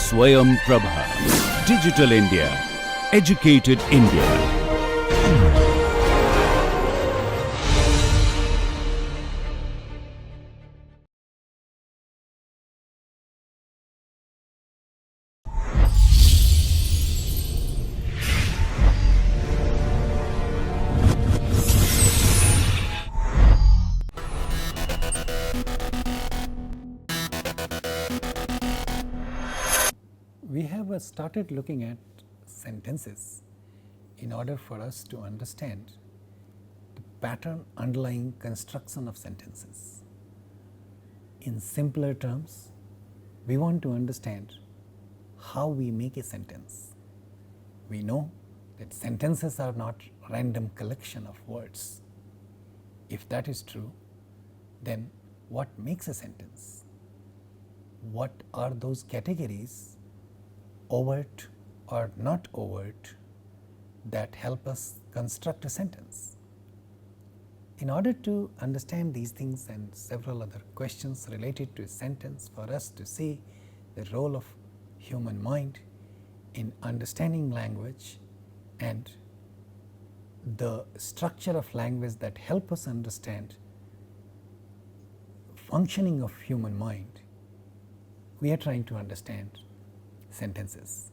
Swayam Prabha. Digital India. Educated India. We have started looking at sentences in order for us to understand the pattern underlying construction of sentences. In simpler terms, we want to understand how we make a sentence. We know that sentences are not random collection of words. If that is true, then what makes a sentence? What are those categories, overt or not overt, that help us construct a sentence? In order to understand these things and several other questions related to a sentence, for us to see the role of human mind in understanding language and the structure of language that help us understand functioning of human mind, we are trying to understand sentences.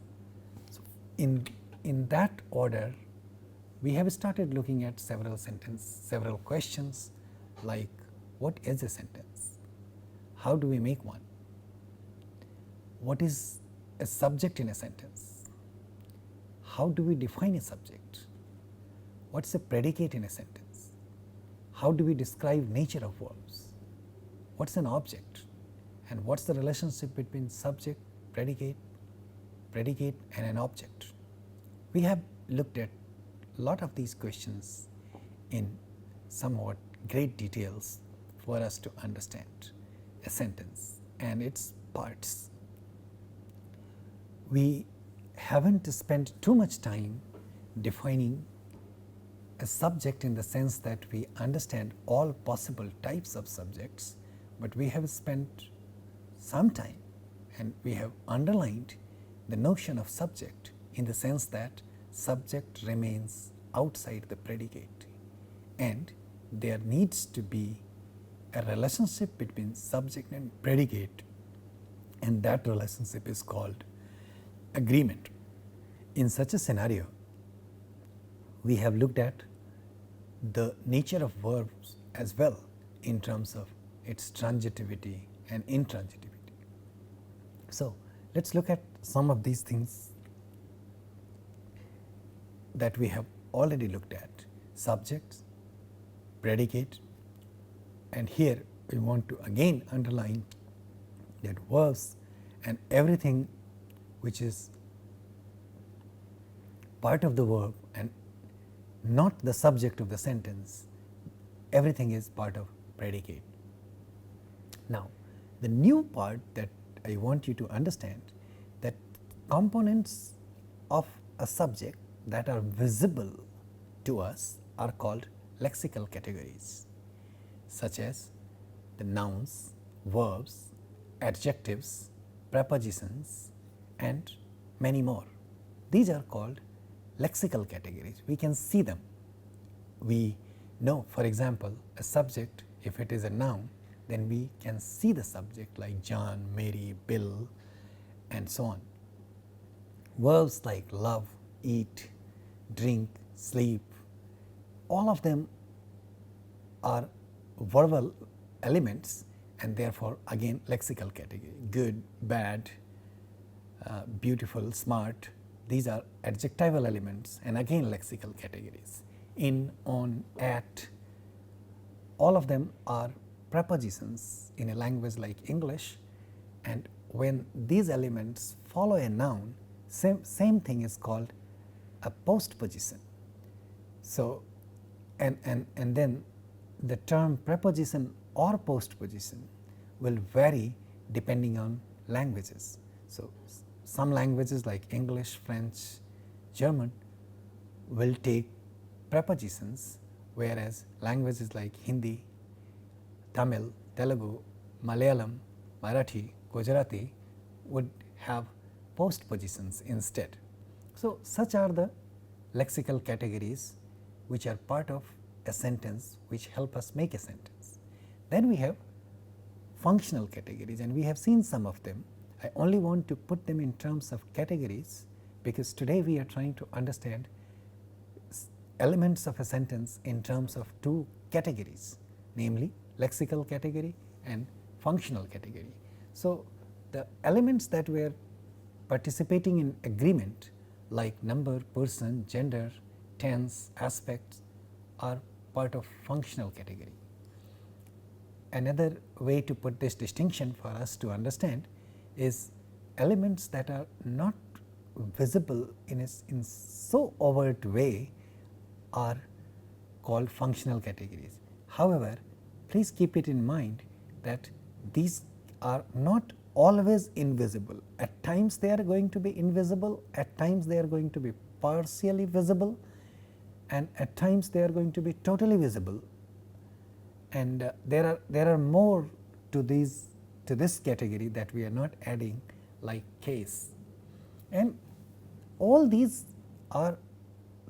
So in that order, we have started looking at several questions like, what is a sentence? How do we make one? What is a subject in a sentence? How do we define a subject? What's a predicate in a sentence? How do we describe nature of verbs? What's an object? And what's the relationship between subject, predicate, and an object? We have looked at a lot of these questions in somewhat great details for us to understand a sentence and its parts. We haven't spent too much time defining a subject in the sense that we understand all possible types of subjects, but we have spent some time and we have underlined the notion of subject in the sense that subject remains outside the predicate, and there needs to be a relationship between subject and predicate, and that relationship is called agreement. In such a scenario, we have looked at the nature of verbs as well in terms of its transitivity and intransitivity. So let's look at some of these things that we have already looked at: subjects, predicate, and here we want to again underline that verbs and everything which is part of the verb and not the subject of the sentence, everything is part of predicate. Now, the new part that I want you to understand, that components of a subject that are visible to us are called lexical categories, such as the nouns, verbs, adjectives, prepositions, and many more. These are called lexical categories. We can see them. We know, for example, a subject, if it is a noun, then we can see the subject like John, Mary, Bill, and so on. Verbs like love, eat, drink, sleep, all of them are verbal elements and therefore again lexical category. Good, bad, beautiful, smart, these are adjectival elements and again lexical categories. In, on, at, all of them are prepositions in a language like English, and when these elements follow a noun, same thing is called a postposition. So, and then the term preposition or postposition will vary depending on languages. So, some languages like English, French, German will take prepositions, whereas languages like Hindi, Tamil, Telugu, Malayalam, Marathi, Gujarati would have postpositions instead. So, such are the lexical categories which are part of a sentence which help us make a sentence. Then we have functional categories, and we have seen some of them. I only want to put them in terms of categories because today we are trying to understand elements of a sentence in terms of two categories, namely lexical category and functional category. So, the elements that were participating in agreement like number, person, gender, tense, aspects are part of functional category. Another way to put this distinction for us to understand is elements that are not visible in so overt way are called functional categories. However, please keep it in mind that these are not always invisible. At times they are going to be invisible, at times they are going to be partially visible, and at times they are going to be totally visible. And there are more to this category that we are not adding, like case. And all these are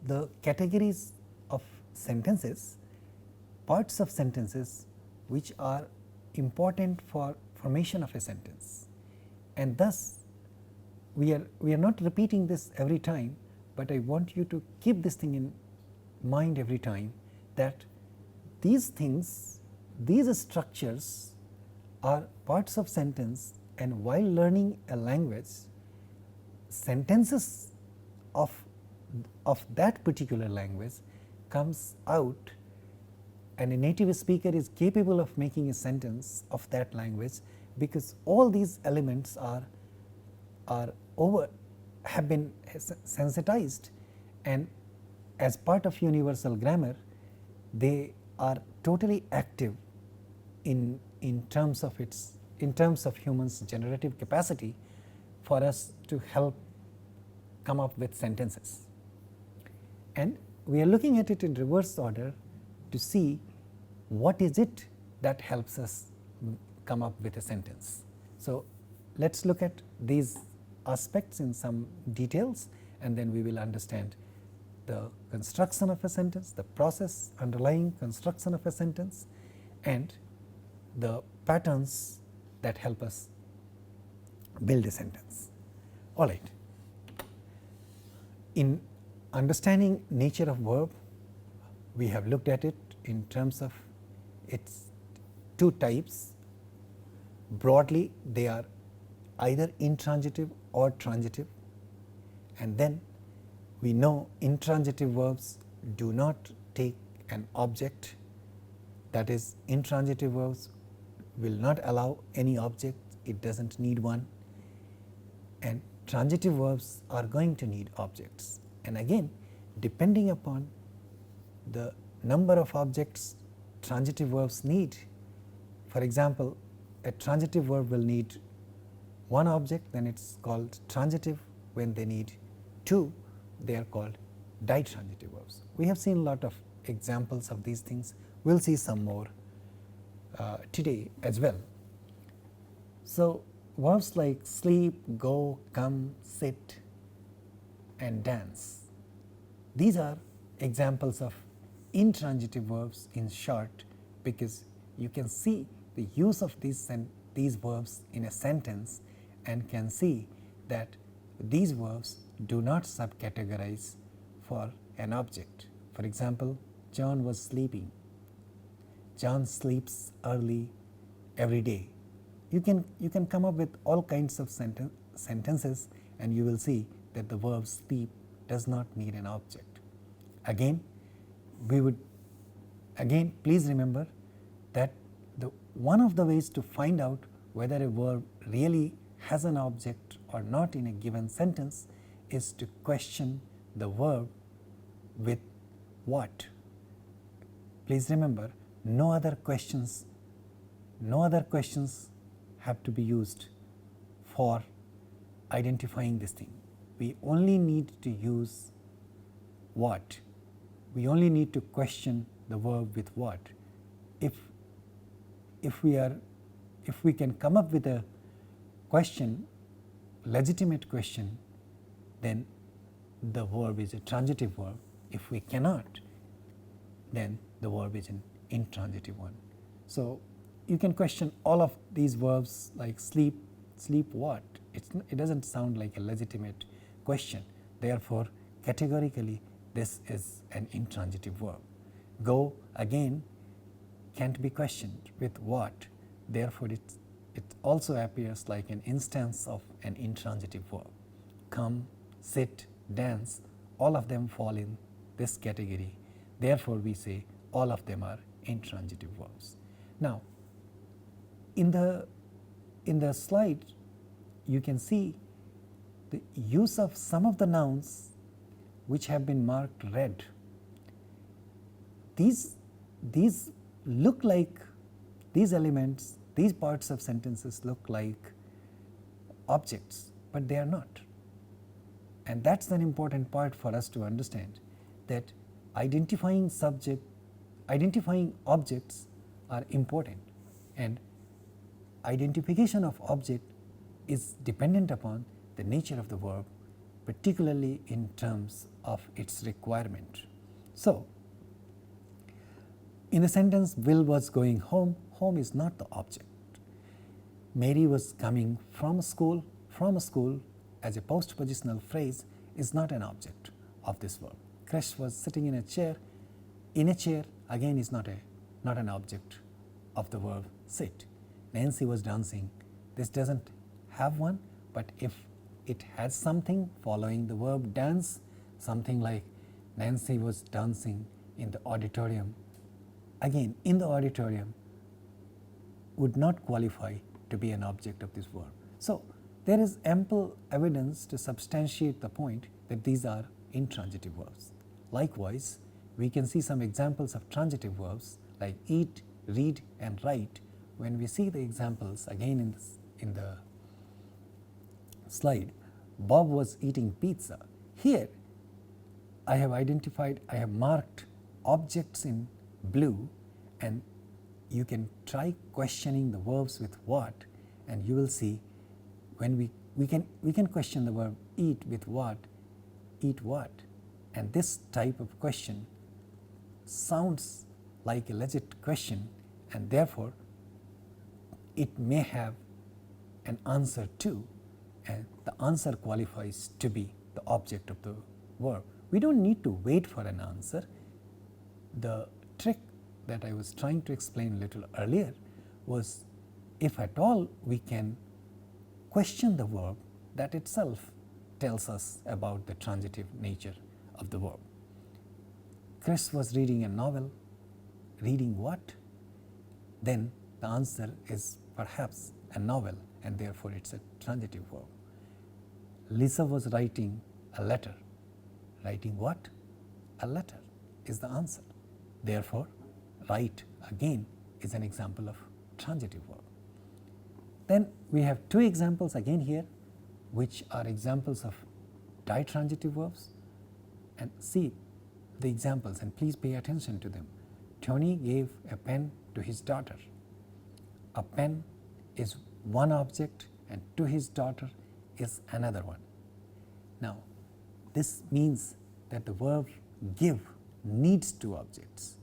the categories of sentences, parts of sentences which are important for formation of a sentence. And thus we are not repeating this every time, but I want you to keep this thing in mind every time, that these things, these structures are parts of sentence, and while learning a language, sentences of that particular language comes out, and a native speaker is capable of making a sentence of that language, because all these elements have been sensitized, and as part of universal grammar they are totally active in terms of humans' generative capacity for us to help come up with sentences. And we are looking at it in reverse order to see what is it that helps us come up with a sentence. So, let us look at these aspects in some details, and then we will understand the construction of a sentence, the process underlying construction of a sentence, and the patterns that help us build a sentence. All right. In understanding nature of verb, we have looked at it in terms of its two types. Broadly, they are either intransitive or transitive, and then we know intransitive verbs do not take an object, that is, intransitive verbs will not allow any object, it does not need one, and transitive verbs are going to need objects. And again, depending upon the number of objects transitive verbs need, for example, a transitive verb will need one object, then it is called transitive. When they need two, they are called ditransitive verbs. We have seen a lot of examples of these things, we will see some more today as well. So, verbs like sleep, go, come, sit and dance, these are examples of intransitive verbs in short, because you can see the use of these verbs in a sentence and can see that these verbs do not subcategorize for an object. For example, John was sleeping. John sleeps early every day. You can come up with all kinds of sentences, and you will see that the verb sleep does not need an object. Again, please remember that one of the ways to find out whether a verb really has an object or not in a given sentence is to question the verb with what. Please remember, no other questions have to be used for identifying this thing. We only need to use what. We only need to question the verb with what. If we can come up with a question legitimate question, then the verb is a transitive verb. If we cannot, then the verb is an intransitive one. So, you can question all of these verbs like sleep, sleep what? It does not sound like a legitimate question. Therefore, categorically this is an intransitive verb. Go again can't be questioned with what. Therefore, it also appears like an instance of an intransitive verb. Come, sit, dance, all of them fall in this category. Therefore, we say all of them are intransitive verbs. Now, in the slide you can see the use of some of the nouns which have been marked red. These look like, these elements, these parts of sentences look like objects, but they are not. And that is an important part for us to understand, that identifying objects are important, and identification of object is dependent upon the nature of the verb, particularly in terms of its requirement. So, in the sentence Will was going home, home is not the object. Mary was coming from a school as a postpositional phrase is not an object of this verb. Krish was sitting in a chair again is not an object of the verb sit. Nancy was dancing, this does not have one, but if it has something following the verb dance, something like Nancy was dancing in the auditorium, again in the auditorium would not qualify to be an object of this verb. So, there is ample evidence to substantiate the point that these are intransitive verbs. Likewise, we can see some examples of transitive verbs like eat, read and write. When we see the examples again in the slide, Bob was eating pizza. Here I have marked objects in blue, and you can try questioning the verbs with what, and you will see when we can question the verb eat with what, eat what, and this type of question sounds like a legit question, and therefore it may have an answer too, and the answer qualifies to be the object of the verb. We do not need to wait for an answer. The trick that I was trying to explain a little earlier was, if at all we can question the verb, that itself tells us about the transitive nature of the verb. Chris was reading a novel. Reading what? Then the answer is perhaps a novel, and therefore it is a transitive verb. Lisa was writing a letter. Writing what? A letter is the answer. Therefore, write again is an example of transitive verb. Then we have two examples again here, which are examples of ditransitive verbs, and see the examples and please pay attention to them. Tony gave a pen to his daughter. A pen is one object and to his daughter is another one. Now, this means that the verb give needs two objects.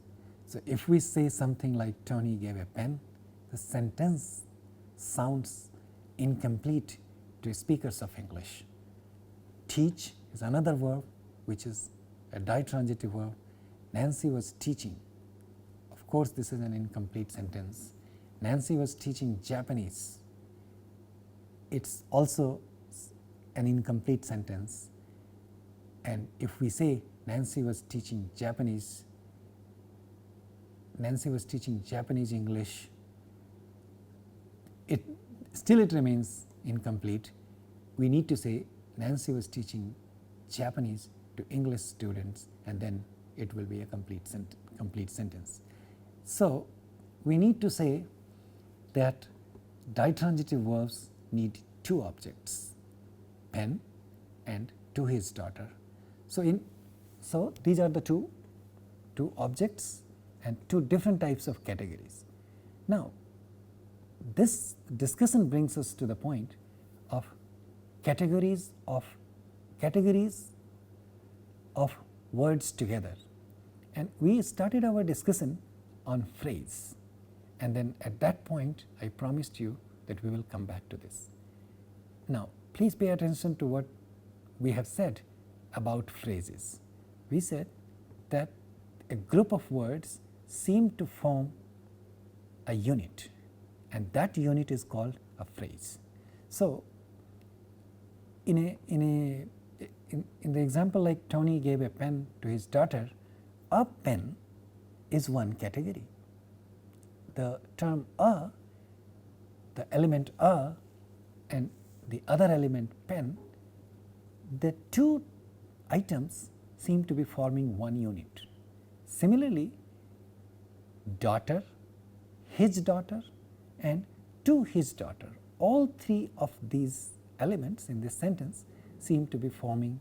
So, if we say something like Tony gave a pen, the sentence sounds incomplete to speakers of English. Teach is another verb which is a ditransitive verb. Nancy was teaching. Of course, this is an incomplete sentence. Nancy was teaching Japanese. It is also an incomplete sentence, and if we say Nancy was teaching Japanese English, it remains incomplete. We need to say Nancy was teaching Japanese to English students, and then it will be a complete sentence. So, we need to say that ditransitive verbs need two objects, pen and to his daughter. So these are the two objects and two different types of categories. Now, this discussion brings us to the point of categories of words together, and we started our discussion on phrase, and then at that point I promised you that we will come back to this. Now please pay attention to what we have said about phrases. We said that a group of words seem to form a unit, and that unit is called a phrase. So in the example, like Tony gave a pen to his daughter, a pen is one category. The term a, the element a and the other element pen, the two items seem to be forming one unit. Similarly, daughter, his daughter and to his daughter, all three of these elements in this sentence seem to be forming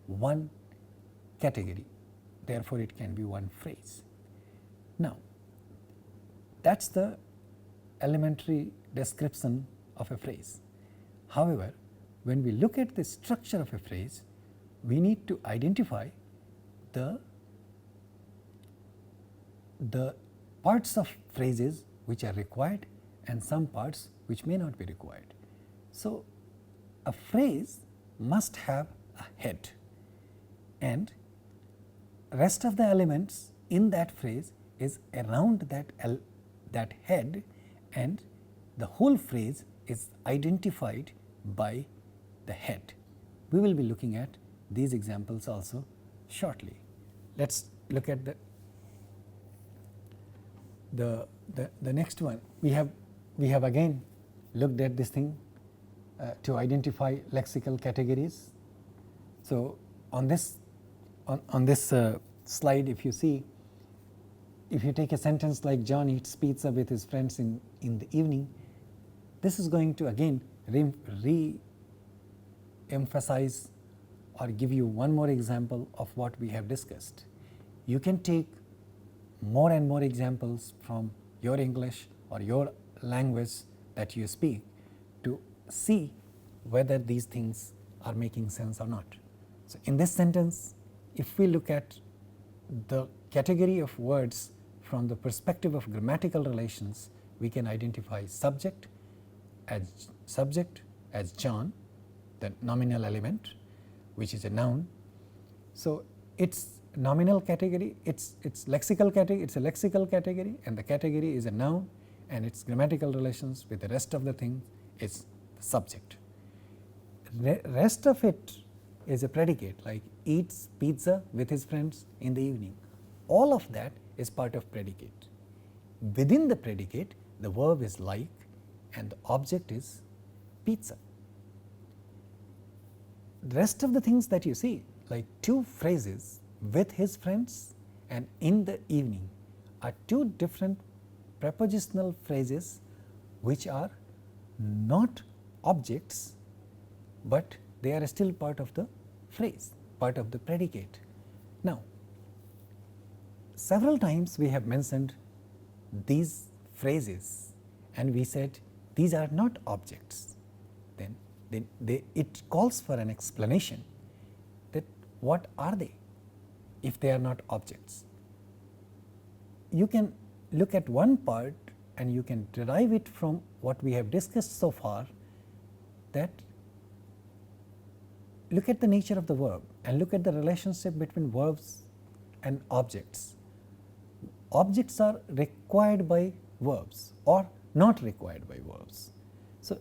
one category, therefore it can be one phrase. Now that is the elementary description of a phrase. However, when we look at the structure of a phrase, we need to identify the parts of phrases which are required and some parts which may not be required. So a phrase must have a head, and rest of the elements in that phrase is around that head, and the whole phrase is identified by the head. We will be looking at these examples also shortly. Let us look at the next one. We have again looked at this thing to identify lexical categories. So on this slide, if you see, if you take a sentence like John eats pizza with his friends in the evening, this is going to again re-emphasize or give you one more example of what we have discussed. You can take more and more examples from your English or your language that you speak to see whether these things are making sense or not. So in this sentence, if we look at the category of words from the perspective of grammatical relations, we can identify subject as John, the nominal element, which is a noun. So its nominal category, its lexical category, it's a lexical category, and the category is a noun, and its grammatical relations with the rest of the thing is the subject. Rest of it is a predicate, like eats pizza with his friends in the evening. All of that is part of predicate. Within the predicate, the verb is like and the object is pizza. The rest of the things that you see, like two phrases, with his friends and in the evening, are two different prepositional phrases which are not objects, but they are still part of the phrase, part of the predicate. Now several times we have mentioned these phrases and we said these are not objects. Then it calls for an explanation that what are they if they are not objects. You can look at one part and you can derive it from what we have discussed so far, that look at the nature of the verb and look at the relationship between verbs and objects. Objects are required by verbs or not required by verbs. So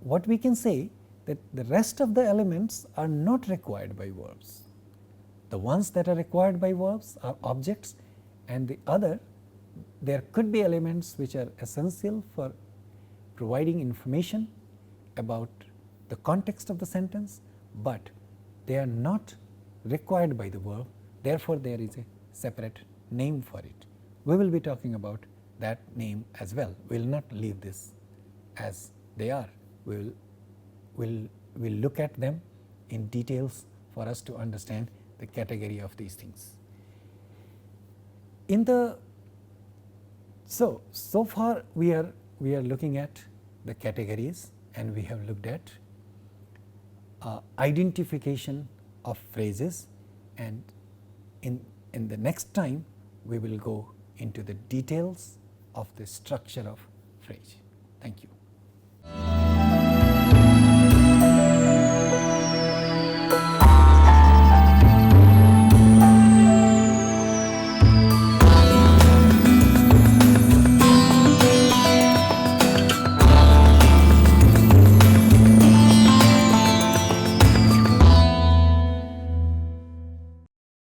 what we can say that the rest of the elements are not required by verbs. The ones that are required by verbs are objects, and the other, there could be elements which are essential for providing information about the context of the sentence, but they are not required by the verb, therefore there is a separate name for it. We will be talking about that name as well. We will not leave this as they are. We will look at them in details for us to understand the category of these things. In the so far we are looking at the categories, and we have looked at identification of phrases, and in the next time we will go into the details of the structure of phrase. Thank you.